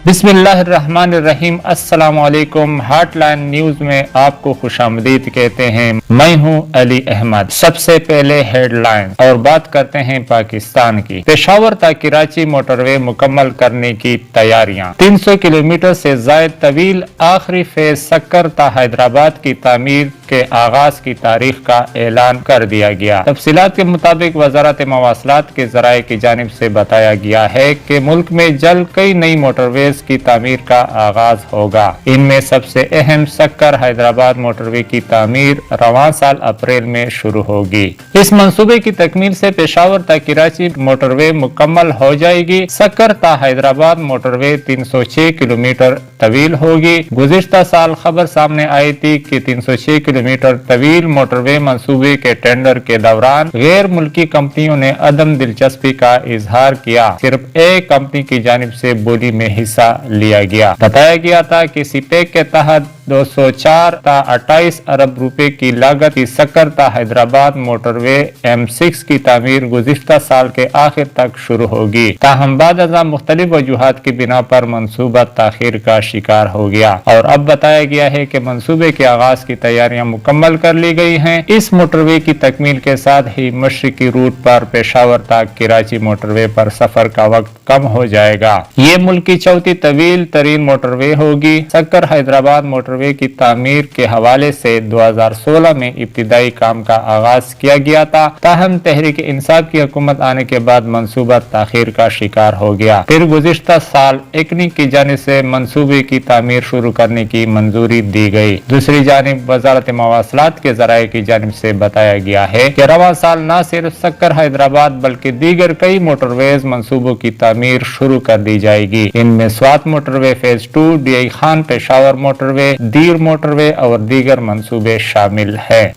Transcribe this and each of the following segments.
بسم اللہ الرحمن الرحیم۔ السلام علیکم۔ ہارٹ لائن نیوز میں آپ کو خوش آمدید کہتے ہیں۔ میں ہوں علی احمد۔ سب سے پہلے ہیڈ لائن اور بات کرتے ہیں پاکستان کی۔ پشاور تا کراچی موٹر وے مکمل کرنے کی تیاریاں۔ 300 کلومیٹر سے زائد طویل آخری فیز سکر تا حیدرآباد کی تعمیر کے آغاز کی تاریخ کا اعلان کر دیا گیا۔ تفصیلات کے مطابق وزارت مواصلات کے ذرائع کی جانب سے بتایا گیا ہے کہ ملک میں جلد کئی نئی موٹر ویز کی تعمیر کا آغاز ہوگا۔ ان میں سب سے اہم سکر حیدرآباد موٹر وے کی تعمیر رواں سال اپریل میں شروع ہوگی۔ اس منصوبے کی تکمیل سے پشاور تا کراچی موٹر وے مکمل ہو جائے گی۔ سکر تا حیدرآباد موٹر وے 306 کلومیٹر طویل ہوگی۔ گزشتہ سال خبر سامنے آئی تھی کہ 306 کلومیٹر طویل موٹر وے منصوبے کے ٹینڈر کے دوران غیر ملکی کمپنیوں نے عدم دلچسپی کا اظہار کیا۔ صرف ایک کمپنی کی جانب سے بولی میں حصہ لیا گیا۔ بتایا گیا تھا کہ سی پیک کے تحت 204 تا 28 ارب روپے کی لاگت کی سکر تا حیدرآباد موٹر وے M6 کی تعمیر گزشتہ سال کے آخر تک شروع ہوگی، تاہم بعد ازاں مختلف وجوہات کی بنا پر منصوبہ تاخیر کا شکار ہو گیا اور اب بتایا گیا ہے کہ منصوبے کے آغاز کی تیاریاں مکمل کر لی گئی ہیں۔ اس موٹر وے کی تکمیل کے ساتھ ہی مشرقی روٹ پر پشاور تا کراچی موٹر وے پر سفر کا وقت کم ہو جائے گا۔ یہ ملک کی چوتھی طویل ترین موٹر وے ہوگی۔ سکر حیدرآباد موٹر وے کی تعمیر کے حوالے سے 2016 میں ابتدائی کام کا آغاز کیا گیا تھا، تاہم تحریک انصاف کی حکومت آنے کے بعد منصوبہ تاخیر کا شکار ہو گیا۔ پھر گزشتہ سال ایکنی کی جانب سے منصوبے کی تعمیر شروع کرنے کی منظوری دی گئی۔ دوسری جانب وزارت مواصلات کے ذرائع کی جانب سے بتایا گیا ہے کہ رواں سال نہ صرف سکر حیدرآباد بلکہ دیگر کئی موٹر ویز منصوبوں کی تعمیر شروع کر دی جائے گی۔ ان میں Swat motorway phase 2، D I Khan Peshawar motorway, Dir motorway اور دیگر منصوبے شامل ہیں۔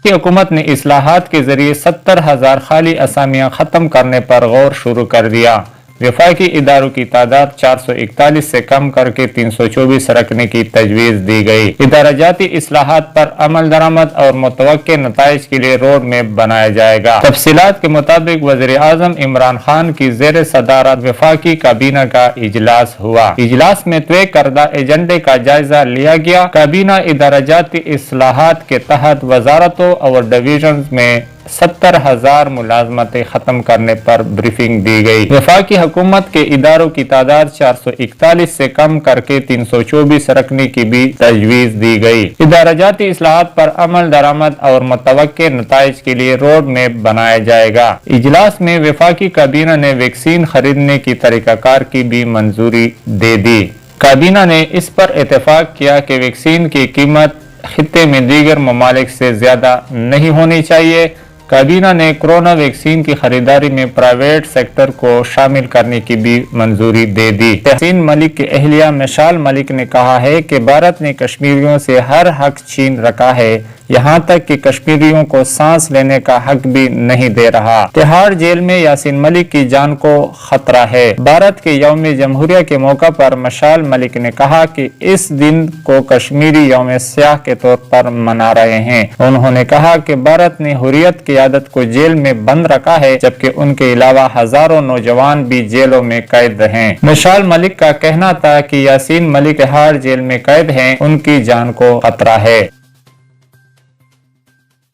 حکومت نے اصلاحات کے ذریعے 70,000 خالی اسامیاں ختم کرنے پر غور شروع کر دیا۔ وفاقی اداروں کی تعداد 441 سے کم کر کے 324 رکھنے کی تجویز دی گئی۔ ادارہ جاتی اصلاحات پر عمل درآمد اور متوقع نتائج کے لیے روڈ میپ بنایا جائے گا۔ تفصیلات کے مطابق وزیر اعظم عمران خان کی زیر صدارت وفاقی کابینہ کا اجلاس ہوا۔ اجلاس میں طے کردہ ایجنڈے کا جائزہ لیا گیا۔ کابینہ ادارہ جاتی اصلاحات کے تحت وزارتوں اور ڈویژنز میں 70,000 ملازمتیں ختم کرنے پر بریفنگ دی گئی۔ وفاقی حکومت کے اداروں کی تعداد 441 سے کم کر کے 324 رکھنے کی بھی تجویز دی گئی۔ ادارہ جاتی اصلاحات پر عمل درآمد اور متوقع نتائج کے لیے روڈ میپ بنایا جائے گا۔ اجلاس میں وفاقی کابینہ نے ویکسین خریدنے کی طریقہ کار کی بھی منظوری دے دی۔ کابینہ نے اس پر اتفاق کیا کہ ویکسین کی قیمت خطے میں دیگر ممالک سے زیادہ نہیں ہونی چاہیے۔ کابینہ نے کرونا ویکسین کی خریداری میں پرائیویٹ سیکٹر کو شامل کرنے کی بھی منظوری دے دی۔ تحسین ملک کی اہلیہ مشال ملک نے کہا ہے کہ بھارت نے کشمیریوں سے ہر حق چھین رکھا ہے، یہاں تک کہ کشمیریوں کو سانس لینے کا حق بھی نہیں دے رہا۔ تہاڑ جیل میں یاسین ملک کی جان کو خطرہ ہے۔ بھارت کے یوم جمہوریہ کے موقع پر مشال ملک نے کہا کہ اس دن کو کشمیری یوم سیاہ کے طور پر منا رہے ہیں۔ انہوں نے کہا کہ بھارت نے حریت قیادت کو جیل میں بند رکھا ہے، جبکہ ان کے علاوہ ہزاروں نوجوان بھی جیلوں میں قید ہیں۔ مشال ملک کا کہنا تھا کہ یاسین ملک تہاڑ جیل میں قید ہیں، ان کی جان کو خطرہ ہے۔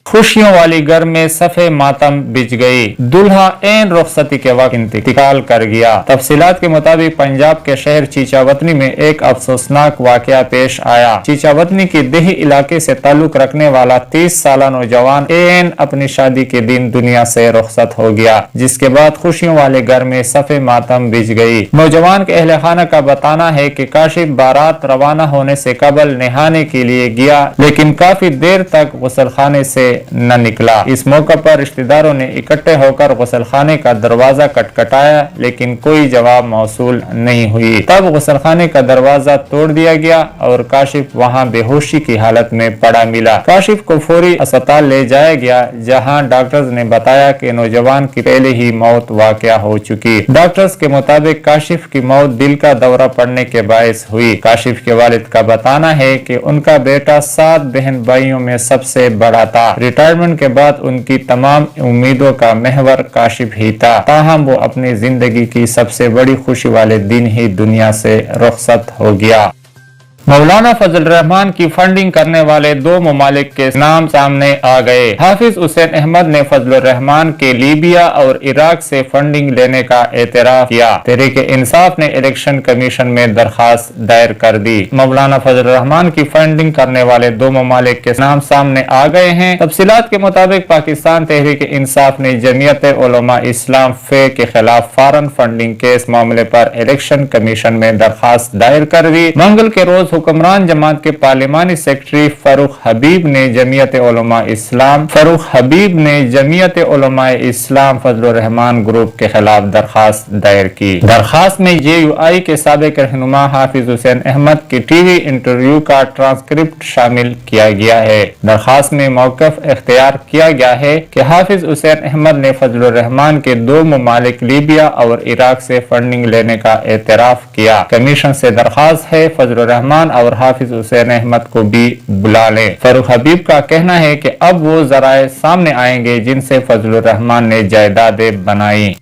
خوشیوں والی گھر میں صف ماتم بچھ گئی، دلہا عین رخصتی کے وقت انتقال کر گیا۔ تفصیلات کے مطابق پنجاب کے شہر چیچاوتنی میں ایک افسوسناک واقعہ پیش آیا۔ چیچاوتنی کے دیہی علاقے سے تعلق رکھنے والا 30 سالہ نوجوان عین اپنی شادی کے دن دنیا سے رخصت ہو گیا، جس کے بعد خوشیوں والے گھر میں صف ماتم بچھ گئی۔ نوجوان کے اہل خانہ کا بتانا ہے کہ کاشف بارات روانہ ہونے سے قبل نہانے کے لیے گیا، لیکن کافی دیر تک غسل خانے سے نہ نکلا۔ اس موقع پر رشتہ داروں نے اکٹھے ہو کر غسل خانے کا دروازہ کٹکھٹایا، لیکن کوئی جواب موصول نہیں ہوئی۔ تب غسل خانے کا دروازہ توڑ دیا گیا اور کاشف وہاں بے ہوشی کی حالت میں پڑا ملا۔ کاشف کو فوری اسپتال لے جایا گیا، جہاں ڈاکٹرز نے بتایا کہ نوجوان کی پہلے ہی موت واقع ہو چکی۔ ڈاکٹرز کے مطابق کاشف کی موت دل کا دورہ پڑنے کے باعث ہوئی۔ کاشف کے والد کا بتانا ہے کہ ان کا بیٹا 7 بہن بھائیوں میں سب سے بڑا تھا۔ ریٹائرمنٹ کے بعد ان کی تمام امیدوں کا محور کاشف ہی تھا، تاہم وہ اپنی زندگی کی سب سے بڑی خوشی والے دن ہی دنیا سے رخصت ہو گیا۔ مولانا فضل الرحمان کی فنڈنگ کرنے والے 2 ممالک کے نام سامنے آ گئے۔ حافظ حسین احمد نے فضل الرحمان کے لیبیا اور عراق سے فنڈنگ لینے کا اعتراف کیا۔ تحریک انصاف نے الیکشن کمیشن میں درخواست دائر کر دی۔ مولانا فضل الرحمان کی فنڈنگ کرنے والے 2 ممالک کے نام سامنے آ گئے ہیں۔ تفصیلات کے مطابق پاکستان تحریک انصاف نے جمعیت علماء اسلام فے کے خلاف فارن فنڈنگ کیس معاملے پر الیکشن کمیشن میں درخواست دائر کر دی۔ منگل کے روز حکمران جماعت کے پارلیمانی سیکرٹری فاروق حبیب نے جمعیت علماء اسلام فضل الرحمان گروپ کے خلاف درخواست دائر کی۔ درخواست میں JUI کے سابق رہنما حافظ حسین احمد کی ٹی وی انٹرویو کا ٹرانسکرپٹ شامل کیا گیا ہے۔ درخواست میں موقف اختیار کیا گیا ہے کہ حافظ حسین احمد نے فضل الرحمان کے 2 ممالک لیبیا اور عراق سے فنڈنگ لینے کا اعتراف کیا۔ کمیشن سے درخواست ہے فضل الرحمان اور حافظ حسین احمد کو بھی بلا لیں۔ فاروق حبیب کا کہنا ہے کہ اب وہ ذرائع سامنے آئیں گے جن سے فضل الرحمان نے جائیدادیں بنائی۔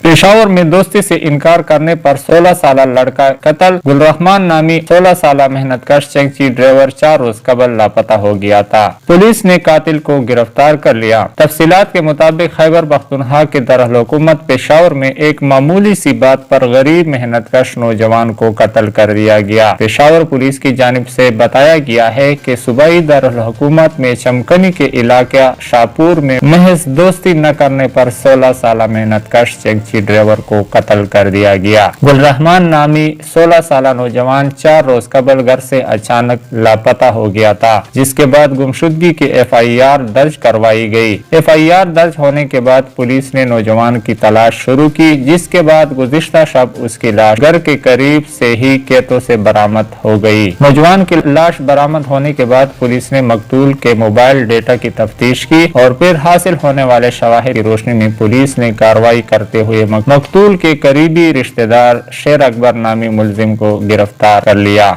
پشاور میں دوستی سے انکار کرنے پر 16 سالہ لڑکا قتل۔ گل رحمان نامی 16 سالہ محنت کش چنگچی ڈرائیور 4 روز قبل لاپتہ ہو گیا تھا۔ پولیس نے قاتل کو گرفتار کر لیا۔ تفصیلات کے مطابق خیبر پختونخوا کے دارالحکومت پشاور میں ایک معمولی سی بات پر غریب محنت کش نوجوان کو قتل کر دیا گیا۔ پشاور پولیس کی جانب سے بتایا گیا ہے کہ صوبائی دارالحکومت میں چمکنی کے علاقہ شاپور میں محض دوستی نہ کرنے پر 16 سالہ محنت کش چنگچی ڈرائیور کو قتل کر دیا گیا۔ گل رحمان نامی 16 سالہ نوجوان 4 روز قبل گھر سے اچانک لاپتہ ہو گیا تھا، جس کے بعد گمشدگی کی FIR درج کروائی گئی۔ FIR درج ہونے کے بعد پولیس نے نوجوان کی تلاش شروع کی، جس کے بعد گزشتہ شب اس کی لاش گھر کے قریب سے ہی کھیتوں سے برآمد ہو گئی۔ نوجوان کی لاش برآمد ہونے کے بعد پولیس نے مقتول کے موبائل ڈیٹا کی تفتیش کی اور پھر حاصل ہونے والے شواہد کی روشنی میں پولیس نے کارروائی کرتے ہوئے مقتول کے قریبی رشتہ دار شیر اکبر نامی ملزم کو گرفتار کر لیا۔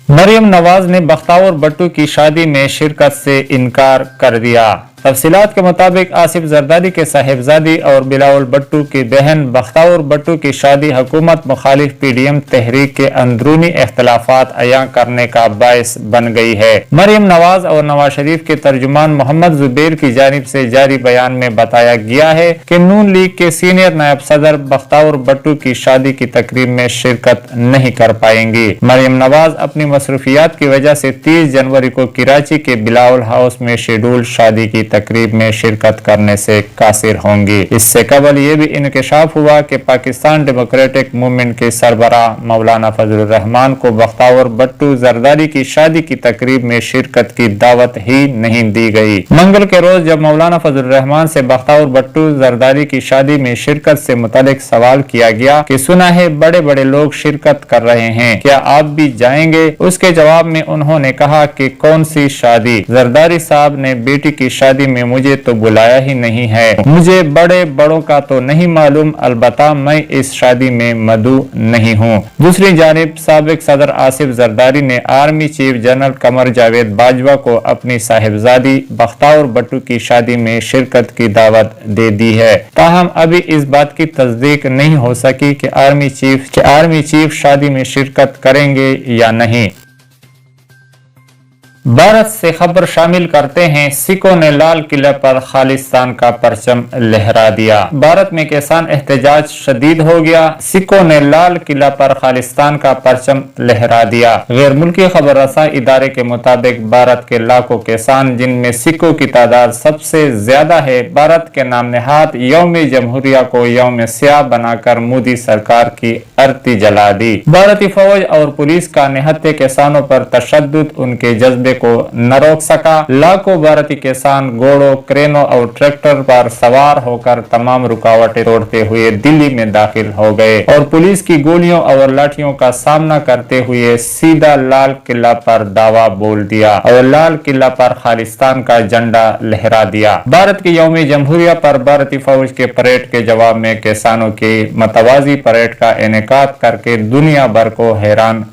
مریم نواز نے بختیار بھٹو کی شادی میں شرکت سے انکار کر دیا۔ تفصیلات کے مطابق آصف زرداری کے صاحبزادی اور بلاول بھٹو کی بہن بختیار بھٹو کی شادی حکومت مخالف PDM تحریک کے اندرونی اختلافات عیاں کرنے کا باعث بن گئی ہے۔ مریم نواز اور نواز شریف کے ترجمان محمد زبیر کی جانب سے جاری بیان میں بتایا گیا ہے کہ نون لیگ کے سینئر نائب صدر بختیار بھٹو کی شادی کی تقریب میں شرکت نہیں کر پائیں گی۔ مریم نواز اپنی مصروفیات کی وجہ سے 30 جنوری کو کراچی کے بلاول ہاؤس میں شیڈول شادی کی تقریب میں شرکت کرنے سے قاصر ہوں گی۔ اس سے قبل یہ بھی انکشاف ہوا کہ پاکستان ڈیموکریٹک موومنٹ کے سربراہ مولانا فضل الرحمان کو بختیار بھٹو زرداری کی شادی کی تقریب میں شرکت کی دعوت ہی نہیں دی گئی۔ منگل کے روز جب مولانا فضل الرحمان سے بختیار بھٹو زرداری کی شادی میں شرکت سے متعلق سوال کیا گیا کہ سنا ہے بڑے بڑے لوگ شرکت کر رہے ہیں، کیا آپ بھی جائیں گے؟ اس کے جواب میں انہوں نے کہا کہ کون سی شادی؟ زرداری صاحب نے بیٹی کی شادی میں مجھے تو بلایا ہی نہیں ہے، مجھے بڑے بڑوں کا تو نہیں معلوم، البتہ میں اس شادی میں مدعو نہیں ہوں۔ دوسری جانب سابق صدر آصف زرداری نے army chief general Qamar Javed Bajwa کو اپنی صاحبزادی بختیار بھٹو کی شادی میں شرکت کی دعوت دے دی ہے، تاہم ابھی اس بات کی تصدیق نہیں ہو سکی کہ آرمی چیف شادی میں شرکت کریں گے یا نہیں۔ بھارت سے خبر شامل کرتے ہیں، سکھوں نے لال قلعہ پر خالصتان کا پرچم لہرا دیا۔ بھارت میں کسان احتجاج شدید ہو گیا، سکھوں نے لال قلعہ پر خالصتان کا پرچم لہرا دیا۔ غیر ملکی خبر رساں ادارے کے مطابق بھارت کے لاکھوں کسان جن میں سکھوں کی تعداد سب سے زیادہ ہے، بھارت کے نام نہاد یوم جمہوریہ کو یوم سیاہ بنا کر مودی سرکار کی ارتی جلا دی۔ بھارتی فوج اور پولیس کا نہتے کسانوں پر تشدد ان کے جذبے کو نہ روک سکا۔ لاکھوں بھارتی کسان گھوڑوں، کرینوں اور ٹریکٹر پر سوار ہو کر تمام رکاوٹیں توڑتے ہوئے دلی میں داخل ہو گئے اور پولیس کی گولیوں اور لاٹھیوں کا سامنا کرتے ہوئے سیدھا لال قلعہ پر دعویٰ بول دیا اور لال قلعہ پر خالصتان کا جھنڈا لہرا دیا۔ بھارت کے یوم جمہوریہ پر بھارتی فوج کے پریڈ کے جواب میں کسانوں کی متوازی پریڈ کا انعقاد کر کے دنیا بھر کو حیران